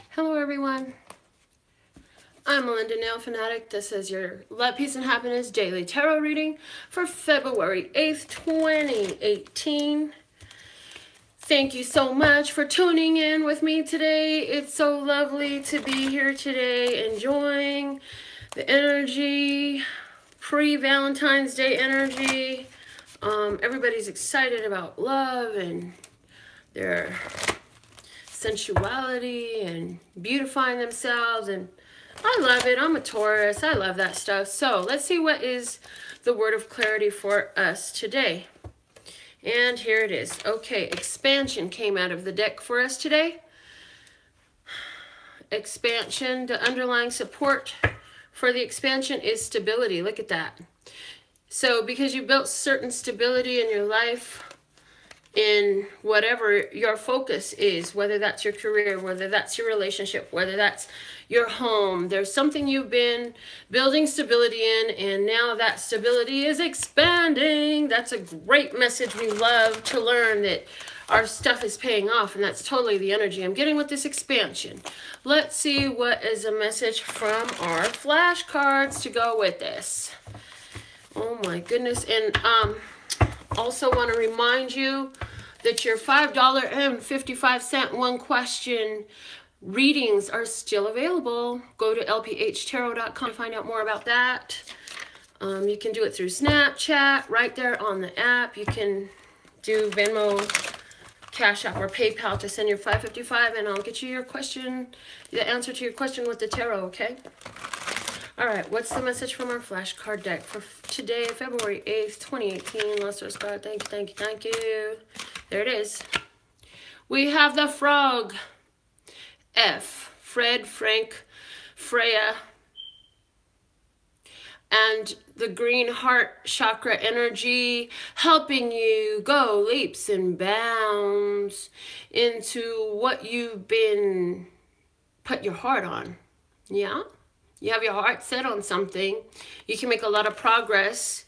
Hello everyone, I'm Melinda, NailFanatic. This is your Love, Peace, and Happiness Daily Tarot Reading for February 8th, 2018. Thank you so much for tuning in with me today. It's so lovely to be here today, enjoying the energy, pre-Valentine's Day energy. Everybody's excited about love and their sensuality and beautifying themselves, and I love it. I'm a Taurus. I love that stuff. So let's see what is the word of clarity for us today. And here it is. Okay, expansion came out of the deck for us today. Expansion, the underlying support for the expansion is stability. Look at that. So because you built certain stability in your life, in whatever your focus is, whether that's your career, whether that's your relationship, whether that's your home, there's something you've been building stability in, and now that stability is expanding. That's a great message. We love to learn that our stuff is paying off, and that's totally the energy I'm getting with this expansion. Let's see what is a message from our flashcards to go with this. Oh my goodness. And also want to remind you that your $5.55 one question readings are still available. Go to LPHtarot.com to find out more about that. You can do it through Snapchat, right there on the app. You can do Venmo, Cash App, or PayPal to send your $5.55, and I'll get you your question, the answer to your question with the tarot, okay? All right, what's the message from our flashcard deck for today, February 8th, 2018? Let's just go. Thank you, thank you, thank you. There it is. We have the frog. F, Fred, Frank, Freya. And the green heart chakra energy helping you go leaps and bounds into what you've been put your heart on. Yeah? You have your heart set on something, you can make a lot of progress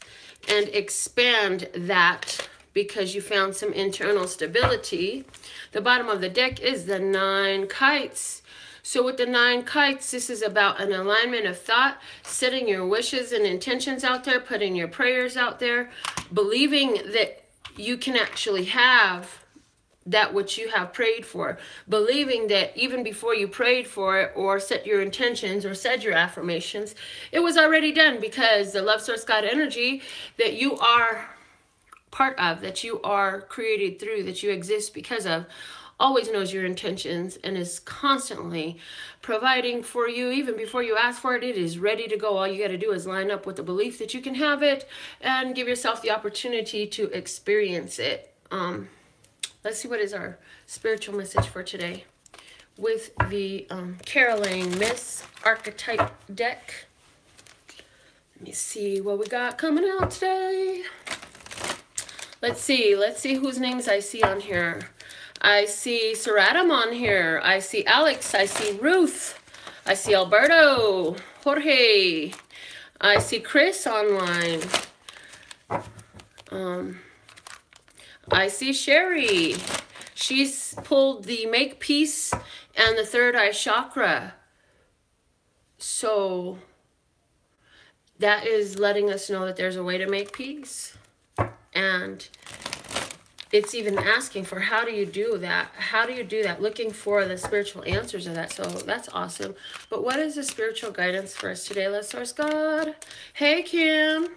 and expand that because you found some internal stability. The bottom of the deck is the 9 kites. So with the 9 kites, this is about an alignment of thought, setting your wishes and intentions out there, putting your prayers out there, believing that you can actually have that which you have prayed for, believing that even before you prayed for it or set your intentions or said your affirmations, it was already done, because the love source God energy that you are part of, that you are created through, that you exist because of, always knows your intentions and is constantly providing for you. Even before you ask for it, it is ready to go. All you got to do is line up with the belief that you can have it and give yourself the opportunity to experience it. Let's see what is our spiritual message for today with the Caroline Miss Archetype deck. Let me see what we got coming out today. Let's see whose names I see on here. I see Saratam on here. I see Alex. I see Ruth. I see Alberto. Jorge. I see Chris online. I see Sherry. She's pulled the Make Peace and the Third Eye Chakra. So that is letting us know that there's a way to make peace. And it's even asking for, how do you do that? How do you do that? Looking for the spiritual answers of that. So that's awesome. But what is the spiritual guidance for us today? Let's source God. Hey, Kim.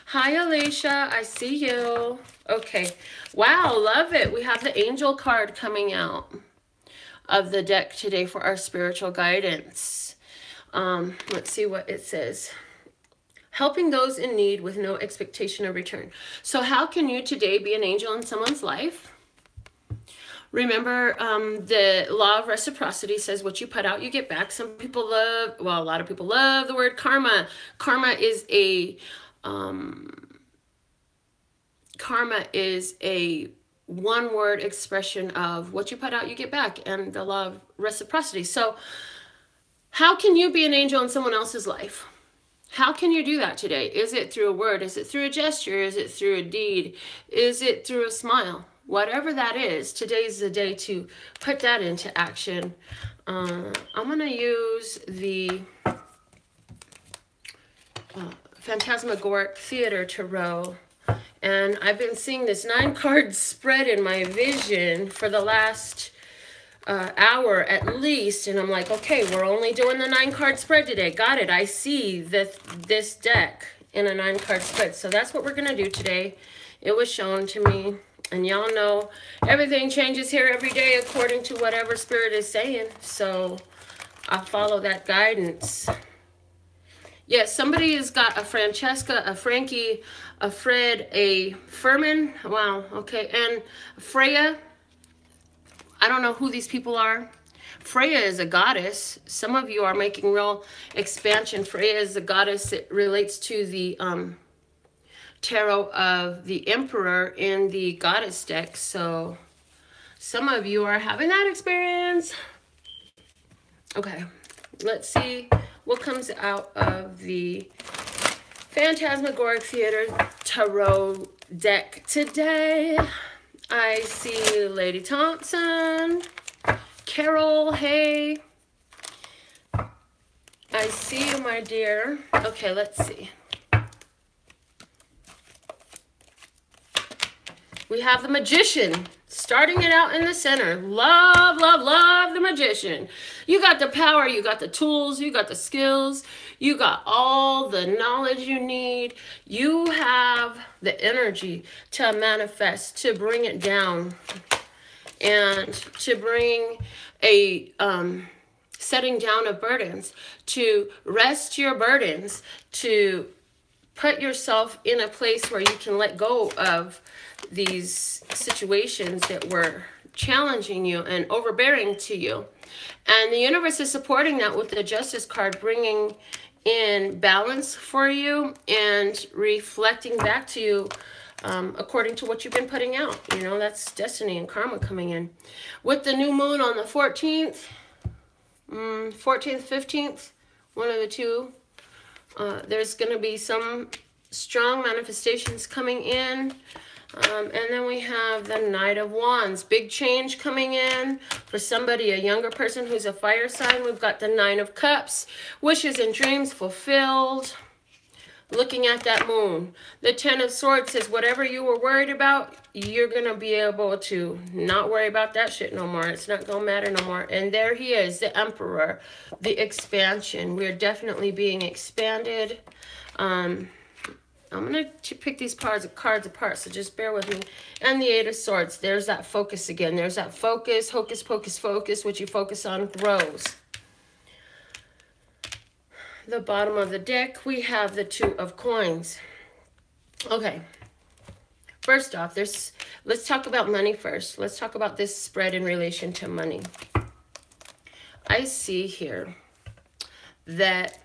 Hi, Alicia. I see you. Okay. Wow, love it. We have the angel card coming out of the deck today for our spiritual guidance. Let's see what it says. Helping those in need with no expectation of return. So how can you today be an angel in someone's life? Remember, the law of reciprocity says what you put out, you get back. Some people love, well, a lot of people love the word karma. Karma is a one-word expression of what you put out, you get back, and the law of reciprocity. So how can you be an angel in someone else's life? How can you do that today? Is it through a word? Is it through a gesture? Is it through a deed? Is it through a smile? whatever that is, today's the day to put that into action. I'm going to use the Phantasmagoric Theater Tarot. And I've been seeing this 9-card spread in my vision for the last hour at least. And I'm like, okay, we're only doing the 9-card spread today. Got it. I see this deck in a 9-card spread. So that's what we're going to do today. It was shown to me. And y'all know everything changes here every day according to whatever Spirit is saying. So I'll follow that guidance. Yes, somebody has got a Francesca, a Frankie, a Fred, a Furman. Wow, okay. And Freya. I don't know who these people are. Freya is a goddess. Some of you are making real expansion. Freya is a goddess. It relates to the tarot of the Emperor in the goddess deck. So some of you are having that experience. Okay, let's see what comes out of the Phantasmagoric Theater Tarot deck today. I see Lady Thompson, Carol, hey. I see you, my dear. Okay, let's see. We have the Magician, starting it out in the center. Love, love, love the Magician. You got the power, you got the tools, you got the skills, you got all the knowledge you need. You have the energy to manifest, to bring it down, and to bring a setting down of burdens, to rest your burdens, to put yourself in a place where you can let go of these situations that were challenging you and overbearing to you. And the universe is supporting that with the Justice card, bringing in balance for you and reflecting back to you according to what you've been putting out. You know, that's destiny and karma coming in. With the new moon on the 14th, 15th, one of the two, there's going to be some strong manifestations coming in. And then we have the Knight of Wands. Big change coming in for somebody, a younger person who's a fire sign. We've got the Nine of Cups. Wishes and dreams fulfilled. Looking at that moon. The Ten of Swords says whatever you were worried about, you're going to be able to not worry about that shit no more. It's not going to matter no more. And there he is, the Emperor, the expansion. We're definitely being expanded. I'm going to pick these cards apart, so just bear with me. And the Eight of Swords. There's that focus again. There's that focus, hocus pocus focus. What you focus on grows. The bottom of the deck, we have the Two of Coins. Okay. First off, let's talk about money first. Let's talk about this spread in relation to money. I see here that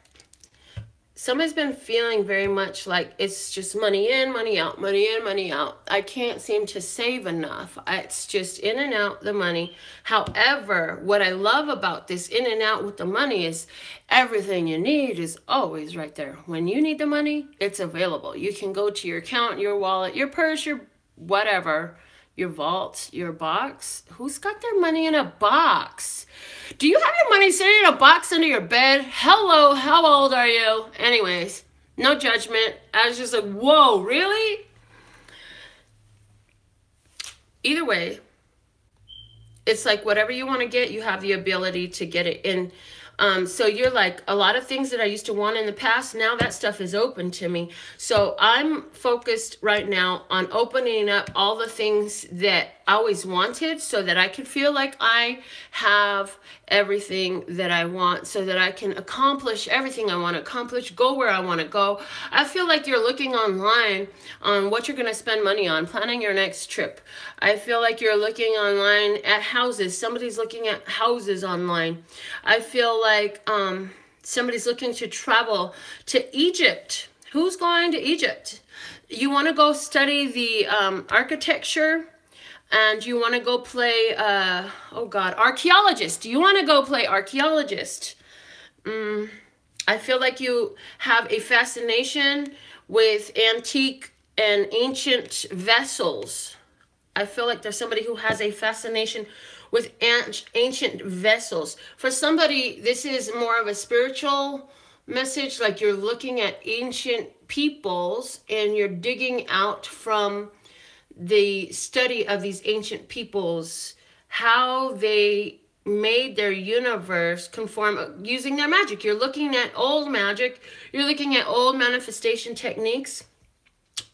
somebody's been feeling very much like it's just money in, money out, money in, money out. I can't seem to save enough. It's just in and out the money. However, what I love about this in and out with the money is everything you need is always right there. When you need the money, it's available. You can go to your account, your wallet, your purse, your whatever, your vault, your box. Who's got their money in a box? Do you have your money sitting in a box under your bed? Hello, how old are you? Anyways, no judgment. I was just like, whoa, really? Either way, it's like whatever you want to get, you have the ability to get it in. So you're like, a lot of things that I used to want in the past, now that stuff is open to me. So I'm focused right now on opening up all the things that I always wanted so that I could feel like I have everything that I want, so that I can accomplish everything I want to accomplish, go where I want to go. I feel like you're looking online on what you're going to spend money on, planning your next trip. I feel like you're looking online at houses. Somebody's looking at houses online. I feel like somebody's looking to travel to Egypt. Who's going to Egypt? You want to go study the architecture, and you want to go play, archaeologist. You want to go play archaeologist. I feel like you have a fascination with antique and ancient vessels. I feel like there's somebody who has a fascination with ancient vessels. For somebody, this is more of a spiritual message, like you're looking at ancient peoples and you're digging out from the study of these ancient peoples, how they made their universe conform using their magic. You're looking at old magic, you're looking at old manifestation techniques,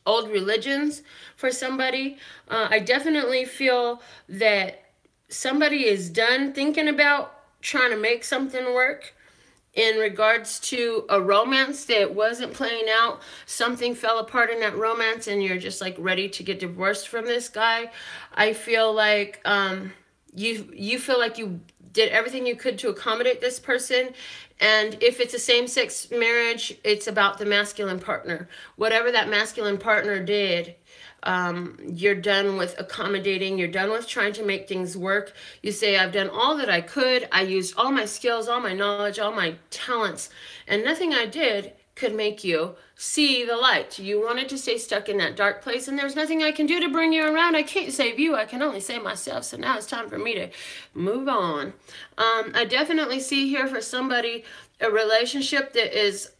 old religions for somebody. I definitely feel that somebody is done thinking about trying to make something work in regards to a romance that wasn't playing out. Something fell apart in that romance and you're just like ready to get divorced from this guy. I feel like you feel like you did everything you could to accommodate this person. And if it's a same-sex marriage, it's about the masculine partner. Whatever that masculine partner did, you're done with accommodating. You're done with trying to make things work. You say, I've done all that I could. I used all my skills, all my knowledge, all my talents, and nothing I did could make you see the light. You wanted to stay stuck in that dark place, and there's nothing I can do to bring you around. I can't save you. I can only save myself. So now it's time for me to move on. I definitely see here for somebody a relationship that is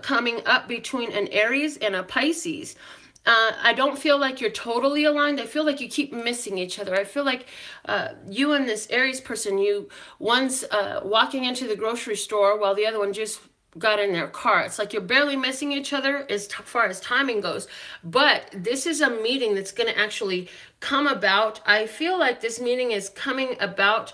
coming up between an Aries and a Pisces. I don't feel like you're totally aligned. I feel like you keep missing each other. I feel like you and this Aries person, one's walking into the grocery store while the other one just got in their car. It's like you're barely missing each other as far as timing goes. But this is a meeting that's going to actually come about. I feel like this meeting is coming about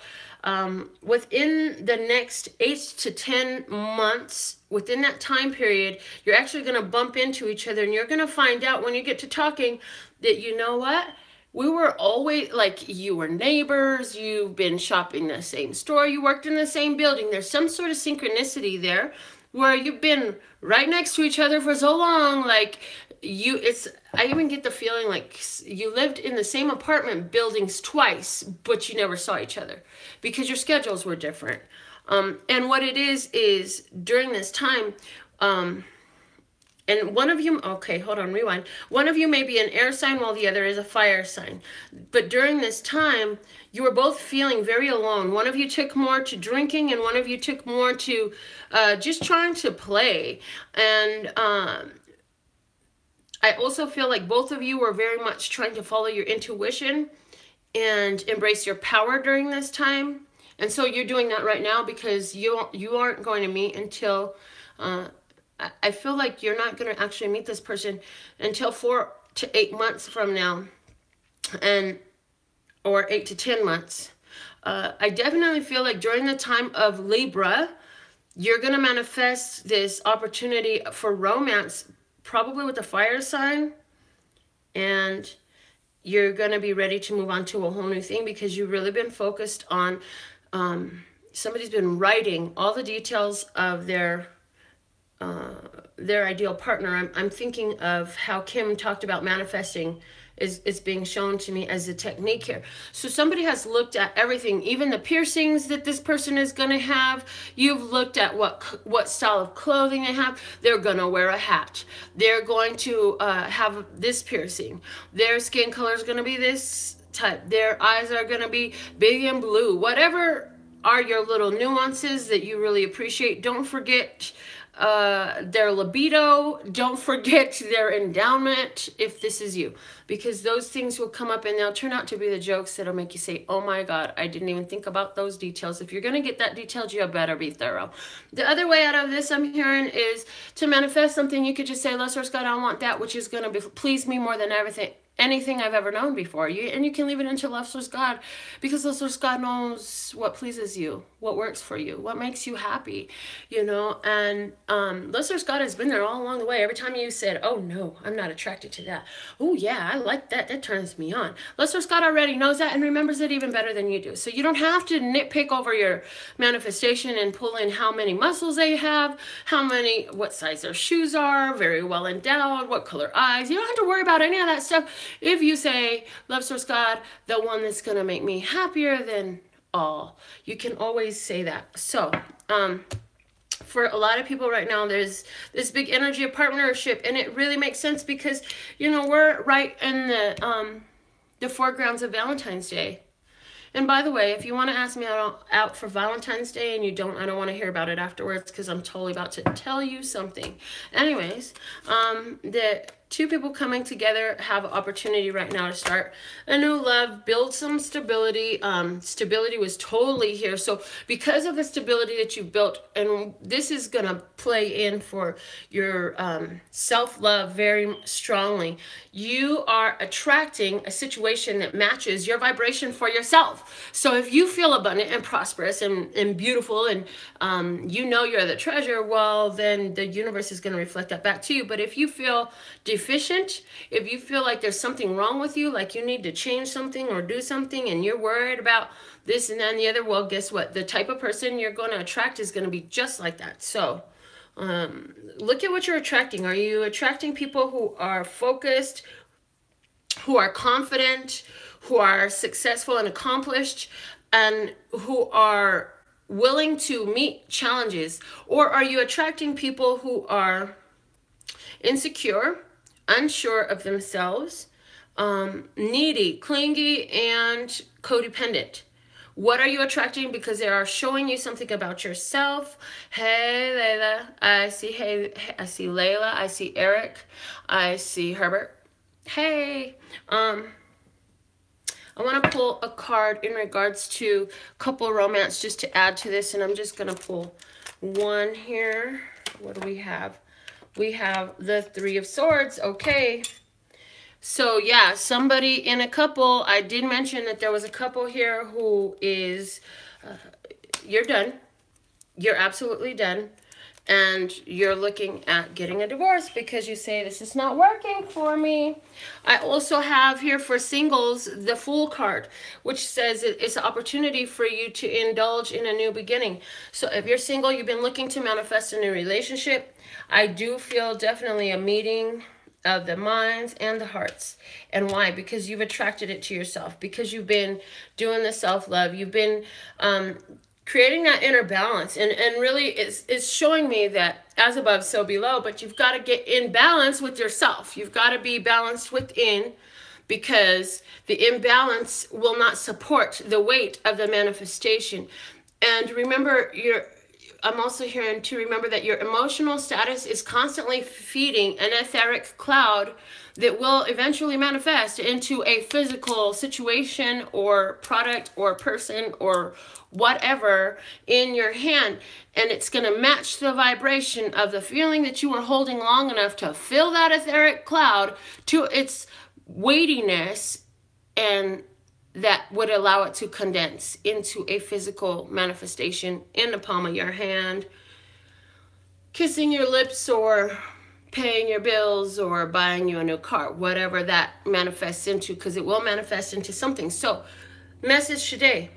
within the next 8 to 10 months. Within that time period, you're actually going to bump into each other, and you're going to find out when you get to talking that, you know what? We were always, like, you were neighbors, you've been shopping the same store, you worked in the same building. There's some sort of synchronicity there where you've been right next to each other for so long. Like, I even get the feeling like you lived in the same apartment buildings twice, but you never saw each other because your schedules were different. And what it is during this time, and one of you, okay, hold on, rewind. One of you may be an air sign while the other is a fire sign. But during this time, you were both feeling very alone. One of you took more to drinking and one of you took more to just trying to play. And I also feel like both of you were very much trying to follow your intuition and embrace your power during this time. And so you're doing that right now because you aren't going to meet until, I feel like you're not going to actually meet this person until 4 to 8 months from now, or 8 to 10 months. I definitely feel like during the time of Libra, you're going to manifest this opportunity for romance, probably with a fire sign, and you're going to be ready to move on to a whole new thing because you've really been focused on somebody's been writing all the details of their ideal partner. I'm thinking of how Kim talked about manifesting is being shown to me as a technique here. So somebody has looked at everything, even the piercings that this person is going to have. You've looked at what style of clothing they have. They're going to wear a hat. They're going to have this piercing. Their skin color is going to be this type. Their eyes are going to be big and blue. Whatever are your little nuances that you really appreciate. Don't forget their libido. Don't forget their endowment, if this is you, because those things will come up and they'll turn out to be the jokes that'll make you say, oh my God, I didn't even think about those details. If you're going to get that detailed, you better be thorough. The other way out of this I'm hearing is to manifest something. You could just say, Lord, Source God, I want that which is going to please me more than anything I've ever known before. And you can leave it into Love Source God, because Love Source God knows what pleases you, what works for you, what makes you happy, and Love Source God has been there all along the way. Every time you said, oh no, I'm not attracted to that. Oh yeah, I like that. That turns me on. Love Source God already knows that and remembers it even better than you do. So you don't have to nitpick over your manifestation and pull in how many muscles they have, what size their shoes are, very well endowed, what color eyes. You don't have to worry about any of that stuff. If you say, Love Source God, the one that's going to make me happier than all, you can always say that. So, for a lot of people right now, there's this big energy of partnership, and it really makes sense because, we're right in the the foregrounds of Valentine's Day. And by the way, if you want to ask me out for Valentine's Day and you don't, I don't want to hear about it afterwards because I'm totally about to tell you something. Anyways, the two people coming together have an opportunity right now to start a new love, build some stability. Stability was totally here. So because of the stability that you built, and this is going to play in for your self-love very strongly, you are attracting a situation that matches your vibration for yourself. So if you feel abundant and prosperous and beautiful and you know you're the treasure, well, then the universe is going to reflect that back to you. But if you feel deficient, if you feel like there's something wrong with you, like you need to change something or do something and you're worried about this and that and the other, well, guess what? The type of person you're going to attract is going to be just like that. So look at what you're attracting. Are you attracting people who are focused, who are confident, who are successful and accomplished, and who are willing to meet challenges? Or are you attracting people who are insecure, unsure of themselves, needy, clingy, and codependent? What are you attracting? Because they are showing you something about yourself. Hey, Layla. I see Layla. I see Eric. I see Herbert. Hey. I want to pull a card in regards to couple romance just to add to this. And I'm just going to pull one here. What do we have? We have the Three of Swords. Okay. So yeah, somebody in a couple, I did mention that there was a couple here who is, you're done. You're absolutely done. And you're looking at getting a divorce because you say, this is not working for me. I also have here for singles, the Fool card, which says it's an opportunity for you to indulge in a new beginning. So if you're single, you've been looking to manifest a new relationship. I do feel definitely a meeting of the minds and the hearts. And why? Because you've attracted it to yourself, because you've been doing the self-love, you've been creating that inner balance, and really it's showing me that as above so below, but you've got to get in balance with yourself. You've got to be balanced within, because the imbalance will not support the weight of the manifestation. And remember, I'm also hearing to remember that your emotional status is constantly feeding an etheric cloud that will eventually manifest into a physical situation or product or person or whatever in your hand. And it's going to match the vibration of the feeling that you were holding long enough to fill that etheric cloud to its weightiness, and that would allow it to condense into a physical manifestation in the palm of your hand, kissing your lips or paying your bills or buying you a new car, whatever that manifests into, because it will manifest into something. So, message today,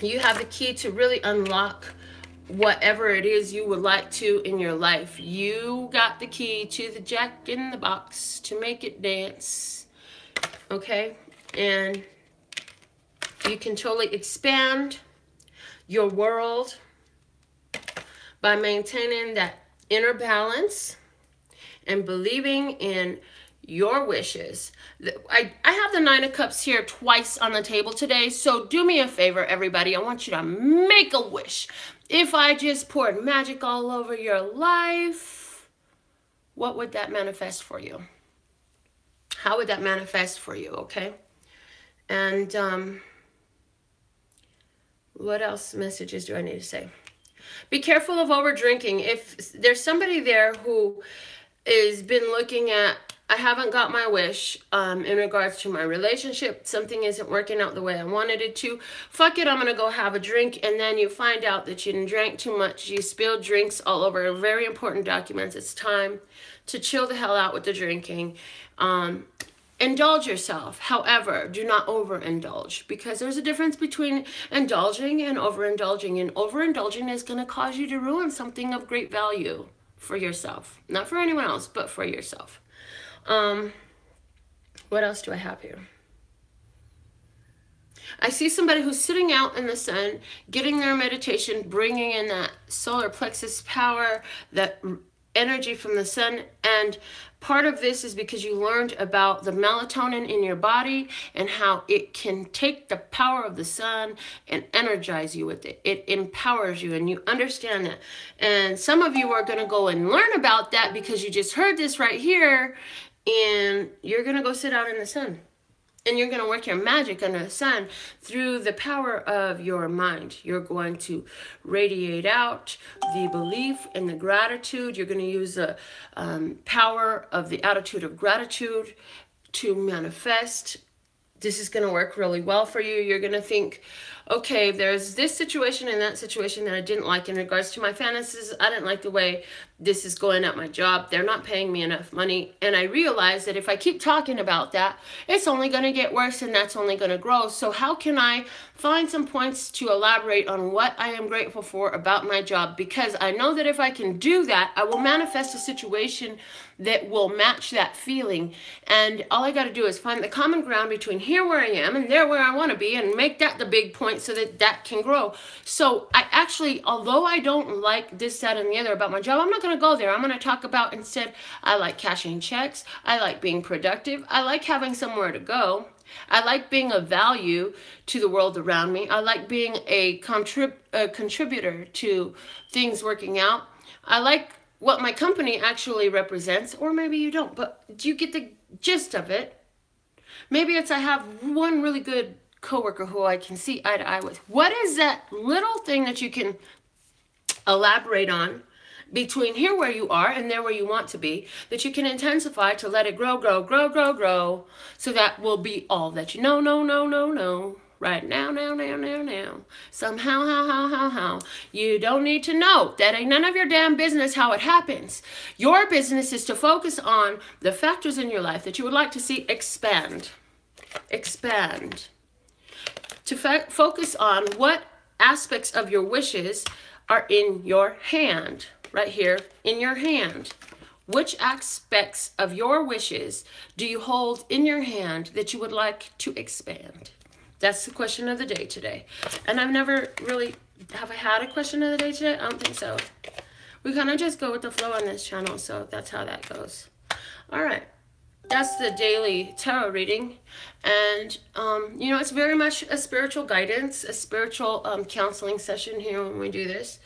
you have the key to really unlock whatever it is you would like to in your life. You got the key to the jack in the box to make it dance. Okay? And you can totally expand your world by maintaining that inner balance and believing in your wishes. I have the Nine of Cups here twice on the table today, so do me a favor, everybody. I want you to make a wish. If I just poured magic all over your life, what would that manifest for you? How would that manifest for you, okay? And what else messages do I need to say? Be careful of over drinking. If there's somebody there who has been looking at, I haven't got my wish in regards to my relationship, something isn't working out the way I wanted it to, fuck it, I'm going to go have a drink, and then you find out that you drank too much, you spilled drinks all over very important documents. It's time to chill the hell out with the drinking. Indulge yourself. However, do not overindulge, because there's a difference between indulging and overindulging. And overindulging is going to cause you to ruin something of great value for yourself. Not for anyone else, but for yourself. What else do I have here? I see somebody who's sitting out in the sun, getting their meditation, bringing in that solar plexus power, that energy from the sun, and part of this is because you learned about the melatonin in your body and how it can take the power of the sun and energize you with it. It empowers you, and you understand that. And some of you are going to go and learn about that because you just heard this right here, and you're going to go sit out in the sun. And you're going to work your magic under the sun through the power of your mind. You're going to radiate out the belief and the gratitude. You're going to use the power of the attitude of gratitude to manifest. This is going to work really well for you. You're going to think, okay, there's this situation and that situation that I didn't like in regards to my finances. I didn't like the way this is going at my job. They're not paying me enough money. And I realize that if I keep talking about that, it's only going to get worse, and that's only going to grow. So how can I find some points to elaborate on what I am grateful for about my job? Because I know that if I can do that, I will manifest a situation that will match that feeling. And all I got to do is find the common ground between here where I am and there where I want to be, and make that the big point so that that can grow. So I actually, although I don't like this, that, and the other about my job, I'm not going to go there. I'm going to talk about instead, I like cashing checks. I like being productive. I like having somewhere to go. I like being of value to the world around me. I like being a contributor to things working out. I like what my company actually represents, or maybe you don't, but do you get the gist of it? Maybe it's I have one really good coworker who I can see eye to eye with. What is that little thing that you can elaborate on between here where you are and there where you want to be, that you can intensify to let it grow, so that will be all that you know, right now, somehow, how. You don't need to know. That ain't none of your damn business how it happens. Your business is to focus on the factors in your life that you would like to see expand. To focus on what aspects of your wishes are in your hand. Right here in your hand. Which aspects of your wishes do you hold in your hand that you would like to expand? That's the question of the day today. And I've never really, have I had a question of the day today? I don't think so. We kind of just go with the flow on this channel, so that's how that goes. All right. That's the daily tarot reading. And, you know, it's very much a spiritual guidance, a spiritual counseling session here when we do this.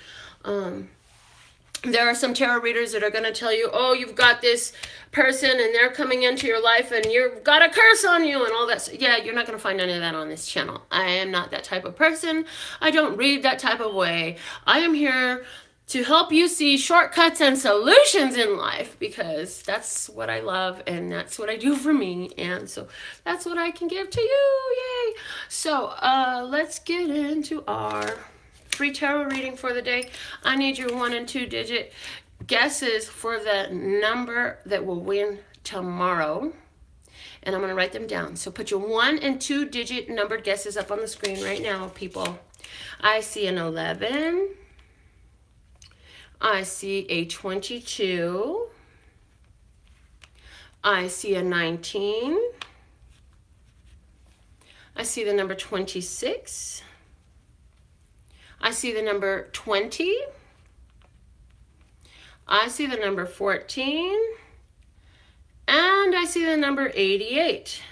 There are some tarot readers that are going to tell you, oh, you've got this person and they're coming into your life and you've got a curse on you and all that. Yeah, you're not going to find any of that on this channel. I am not that type of person. I don't read that type of way. I am here to help you see shortcuts and solutions in life, because that's what I love and that's what I do for me. And so that's what I can give to you. Yay. So let's get into our free tarot reading for the day. I need your 1 and 2 digit guesses for the number that will win tomorrow. And I'm going to write them down. So put your 1 and 2 digit numbered guesses up on the screen right now, people. I see an 11. I see a 22. I see a 19. I see the number 26. I see the number 20. I see the number 14. And I see the number 88.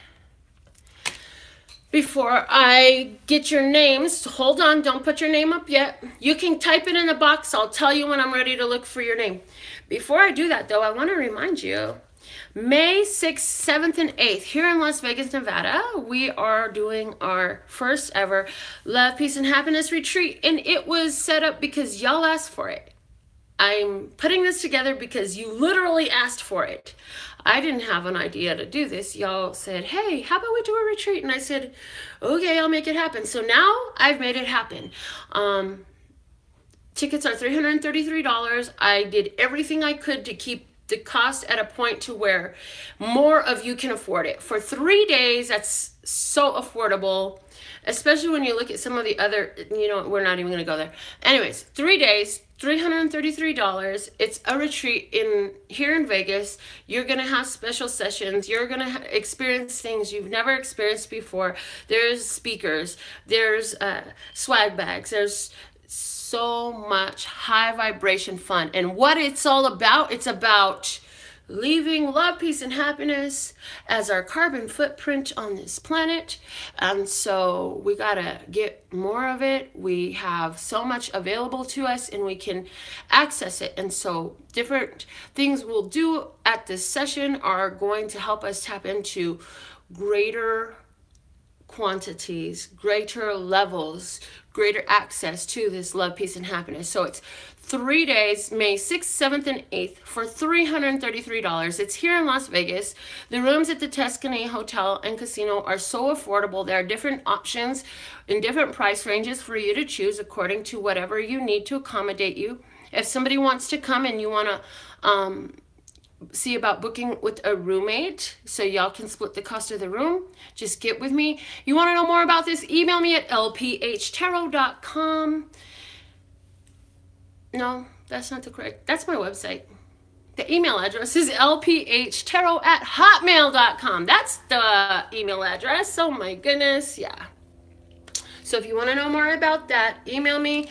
Before I get your names, hold on, don't put your name up yet. You can type it in the box. I'll tell you when I'm ready to look for your name. Before I do that, though, I want to remind you, May 6th, 7th, and 8th, here in Las Vegas, Nevada, we are doing our first ever Love, Peace, and Happiness retreat, and it was set up because y'all asked for it. I'm putting this together because you literally asked for it. I didn't have an idea to do this. Y'all said, hey, how about we do a retreat? And I said, okay, I'll make it happen. So now I've made it happen. Tickets are $333. I did everything I could to keep the cost at a point to where more of you can afford it. For 3 days, that's so affordable, especially when you look at some of the other, you know, we're not even going to go there. Anyways, 3 days, $333. It's a retreat here in Vegas. You're going to have special sessions. You're going to experience things you've never experienced before. There's speakers. There's swag bags. There's so much high vibration fun. And what it's all about, it's about leaving love, peace, and happiness as our carbon footprint on this planet. And so we gotta get more of it. We have so much available to us and we can access it. And so different things we'll do at this session are going to help us tap into greater quantities, greater levels, greater access to this love, peace, and happiness. So it's 3 days, May 6th, 7th, and 8th for $333. It's here in Las Vegas. The rooms at the Tuscany Hotel and Casino are so affordable. There are different options in different price ranges for you to choose according to whatever you need to accommodate you. If somebody wants to come and you want to see about booking with a roommate so y'all can split the cost of the room, just get with me. You want to know more about this, email me at lphtarot.com. No, that's not the correct. That's my website. The email address is lphtarot@hotmail.com. That's the email address. Oh my goodness. Yeah. So if you want to know more about that, email me.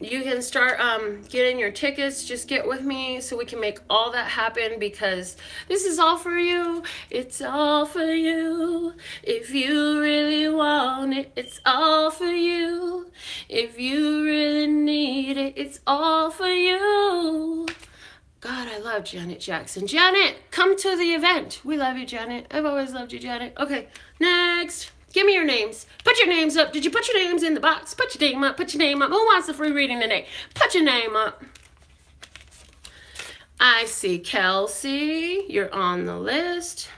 You can start getting your tickets. Just get with me so we can make all that happen, because this is all for you. It's all for you. If you really want it, it's all for you. If you really need it, it's all for you. God, I love Janet Jackson. Janet, come to the event. We love you, Janet. I've always loved you, Janet. Okay, next. Give me your names. Put your names up. Did you put your names in the box? Put your name up. Put your name up. Who wants a free reading today? Put your name up. I see Kelsey. You're on the list.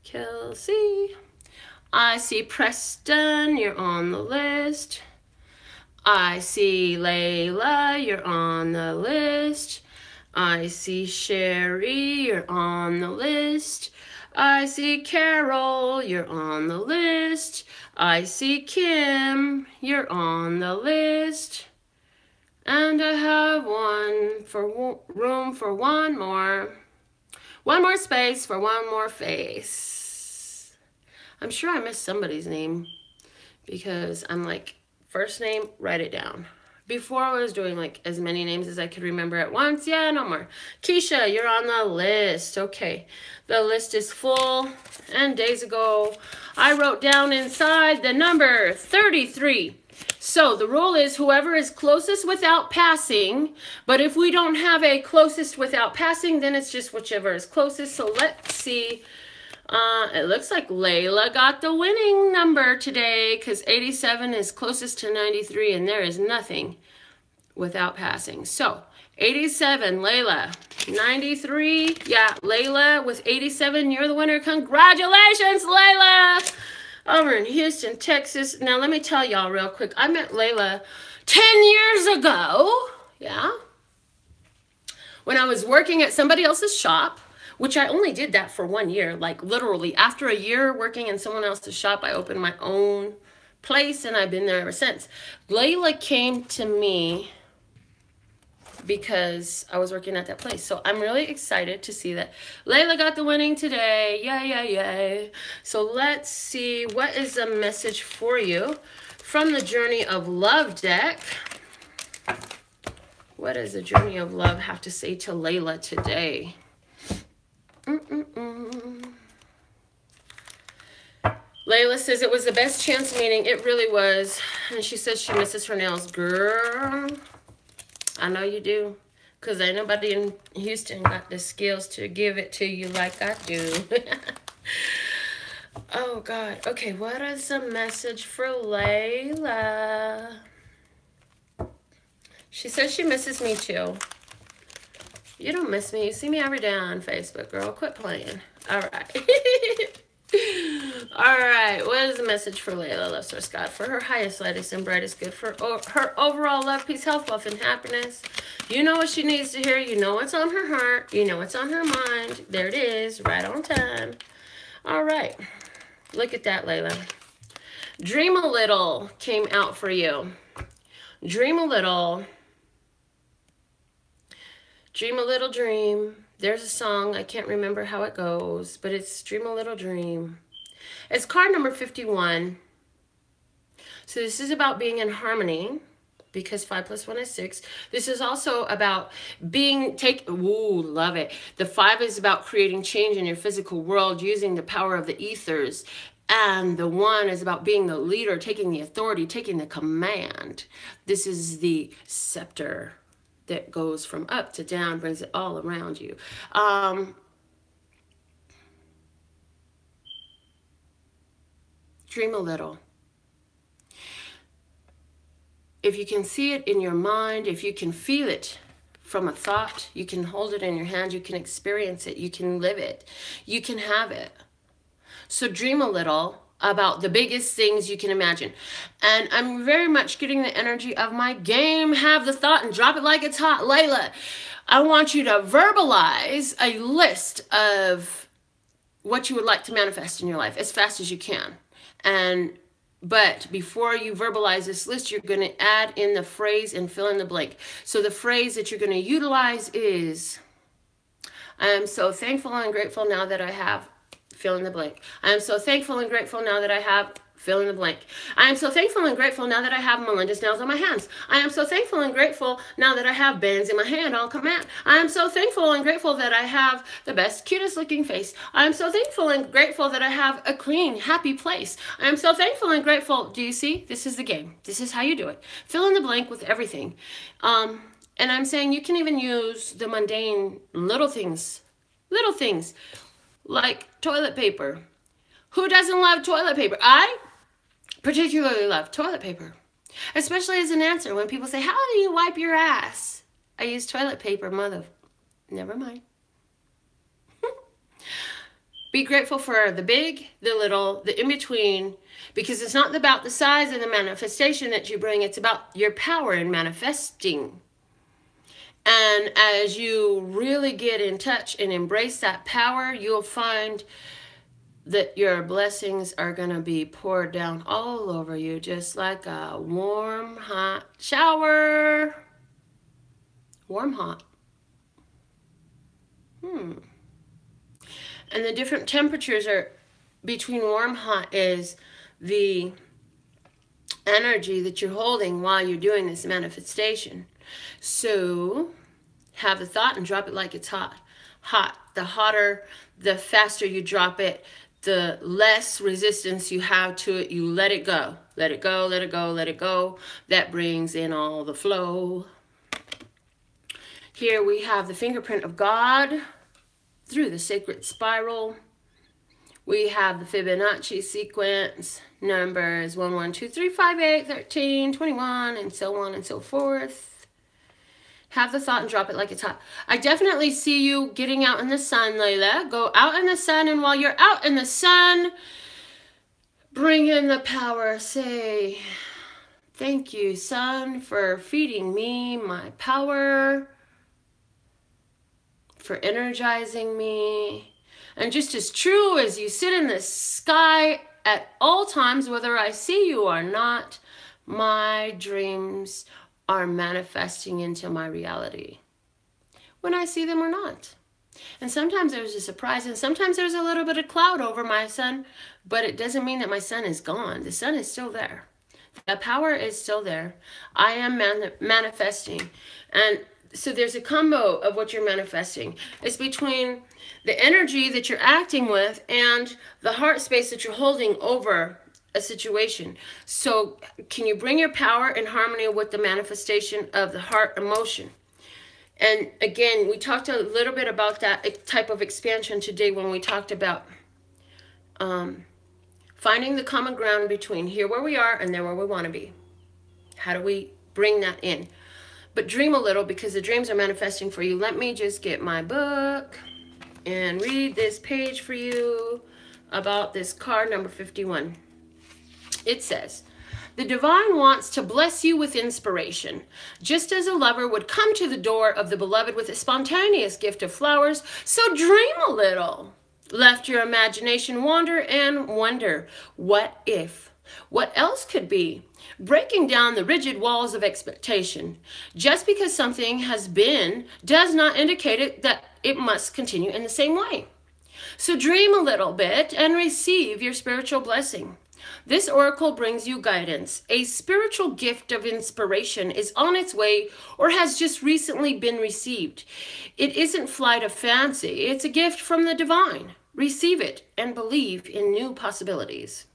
Kelsey. I see Preston. You're on the list. I see Layla. You're on the list. I see Sherry. You're on the list. I see Carol, you're on the list. I see Kim, you're on the list. And I have room for one more space for one more face. I'm sure I missed somebody's name because I'm like, first name, write it down. Before I was doing like as many names as I could remember at once. Yeah, no more. Keisha, you're on the list. Okay, the list is full. And days ago, I wrote down inside the number 33. So the rule is whoever is closest without passing. But if we don't have a closest without passing, then it's just whichever is closest. So let's see. It looks like Layla got the winning number today because 87 is closest to 93 and there is nothing without passing. So 87, Layla. 93, yeah, Layla with 87, you're the winner. Congratulations, Layla! Over in Houston, Texas. Now let me tell y'all real quick. I met Layla 10 years ago, yeah, when I was working at somebody else's shop. Which I only did that for 1 year, like literally. After a year working in someone else's shop, I opened my own place and I've been there ever since. Layla came to me because I was working at that place. So I'm really excited to see that Layla got the winning today. Yay, yay, yay. So let's see, what is the message for you from the Journey of Love deck? What does the Journey of Love have to say to Layla today? Layla says it was the best chance meeting. It really was. And she says she misses her nails. Girl, I know you do. Because ain't nobody in Houston got the skills to give it to you like I do. Oh, God. Okay, what is the message for Layla? She says she misses me too. You don't miss me. You see me every day on Facebook, girl. Quit playing. All right. All right. What is the message for Layla? Love source God for her highest, lightest, and brightest good for her overall love, peace, health, wealth, and happiness. You know what she needs to hear. You know what's on her heart. You know what's on her mind. There it is. Right on time. All right. Look at that, Layla. Dream a little came out for you. Dream a little. Dream a little dream. There's a song. I can't remember how it goes, but it's Dream a Little Dream. It's card number 51. So this is about being in harmony. because 5 plus 1 is 6. This is also about love it. The 5 is about creating change in your physical world using the power of the ethers. And the 1 is about being the leader, taking the authority, taking the command. This is the scepter that goes from up to down, brings it all around you. Dream a little. If you can see it in your mind, if you can feel it from a thought, you can hold it in your hand, you can experience it, you can live it, you can have it. So dream a little about the biggest things you can imagine. And I'm very much getting the energy of my game. Have the thought and drop it like it's hot. Layla, I want you to verbalize a list of what you would like to manifest in your life as fast as you can. But before you verbalize this list, you're going to add in the phrase and fill in the blank. So the phrase that you're going to utilize is, I am so thankful and grateful now that I have, fill in the blank. I am so thankful and grateful now that I have, fill in the blank. I am so thankful and grateful now that I have Melinda's nails on my hands. I am so thankful and grateful now that I have bands in my hand on command. I am so thankful and grateful that I have the best, cutest looking face. I am so thankful and grateful that I have a clean, happy place. I am so thankful and grateful. Do you see? This is the game. This is how you do it. Fill in the blank with everything. And I'm saying you can even use the mundane little things like toilet paper. Who doesn't love toilet paper? I particularly love toilet paper, especially as an answer when people say, how do you wipe your ass? I use toilet paper, never mind. Be grateful for the big, the little, the in-between, because it's not about the size of the manifestation that you bring, it's about your power in manifesting. And as you really get in touch and embrace that power, you'll find that your blessings are going to be poured down all over you, just like a warm, hot shower. Warm, hot. And the different temperatures are between warm, hot is the energy that you're holding while you're doing this manifestation. So have the thought and drop it like it's hot. Hot. The hotter, the faster you drop it, the less resistance you have to it. You let it go. Let it go, let it go, let it go. That brings in all the flow. Here we have the fingerprint of God through the sacred spiral. We have the Fibonacci sequence, numbers 1, 1, 2, 3, 5, 8, 13, 21, and so on and so forth. Have the thought and drop it like it's hot. I definitely see you getting out in the sun, Layla. Go out in the sun, and while you're out in the sun, bring in the power. Say, thank you, sun, for feeding me my power, for energizing me. And just as true as you sit in the sky at all times, whether I see you or not, my dreams are manifesting into my reality, when I see them or not. And sometimes there's a surprise, and sometimes there's a little bit of cloud over my sun, but it doesn't mean that my sun is gone. The sun is still there. The power is still there. I am manifesting. And so there's a combo of what you're manifesting. It's between the energy that you're acting with and the heart space that you're holding over a situation. So can you bring your power in harmony with the manifestation of the heart emotion? And again, we talked a little bit about that type of expansion today when we talked about finding the common ground between here where we are and there where we want to be. How do we bring that in? But dream a little, because the dreams are manifesting for you. Let me just get my book and read this page for you about this card number 51. It says, the divine wants to bless you with inspiration. Just as a lover would come to the door of the beloved with a spontaneous gift of flowers, so dream a little. Let your imagination wander and wonder, what if? What else could be? Breaking down the rigid walls of expectation. Just because something has been does not indicate that it must continue in the same way. So dream a little bit and receive your spiritual blessing. This oracle brings you guidance. A spiritual gift of inspiration is on its way or has just recently been received. It isn't flight of fancy, it's a gift from the divine. Receive it and believe in new possibilities.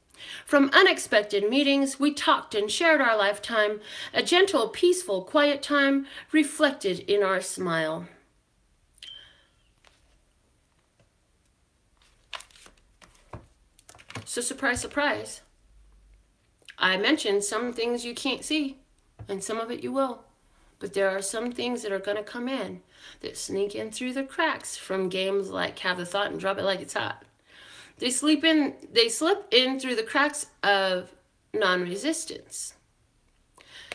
From unexpected meetings, we talked and shared our lifetime, a gentle, peaceful, quiet time reflected in our smile. So surprise, surprise. I mentioned some things you can't see, and some of it you will. But there are some things that are going to come in that sneak in through the cracks from games like Have the Thought and Drop It Like It's Hot. They slip in through the cracks of non-resistance.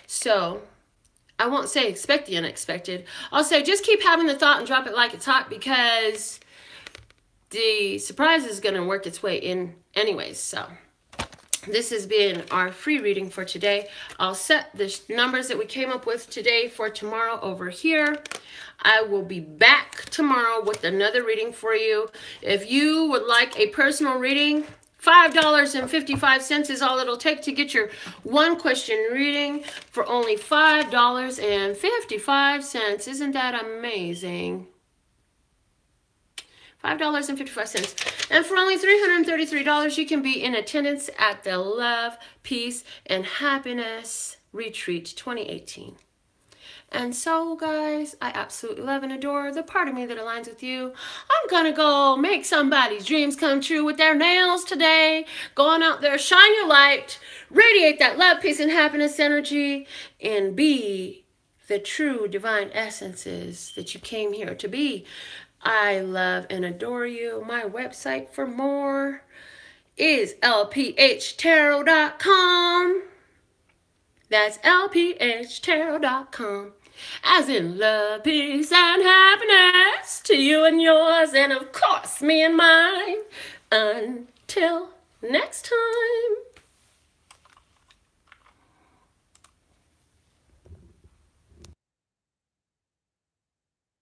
So I won't say expect the unexpected. I'll say just keep having the thought and drop it like it's hot, because the surprise is going to work its way in anyways. So this has been our free reading for today. I'll set the numbers that we came up with today for tomorrow over here. I will be back tomorrow with another reading for you. If you would like a personal reading, $5.55 is all it'll take to get your one question reading for only $5.55. Isn't that amazing? $5.55. And for only $333, you can be in attendance at the Love, Peace, and Happiness Retreat 2018. And so, guys, I absolutely love and adore the part of me that aligns with you. I'm going to go make somebody's dreams come true with their nails today. Go on out there, shine your light, radiate that love, peace, and happiness energy, and be the true divine essences that you came here to be. I love and adore you. My website for more is LPHtarot.com. That's LPHtarot.com. As in love, peace, and happiness to you and yours, and of course me and mine. Until next time.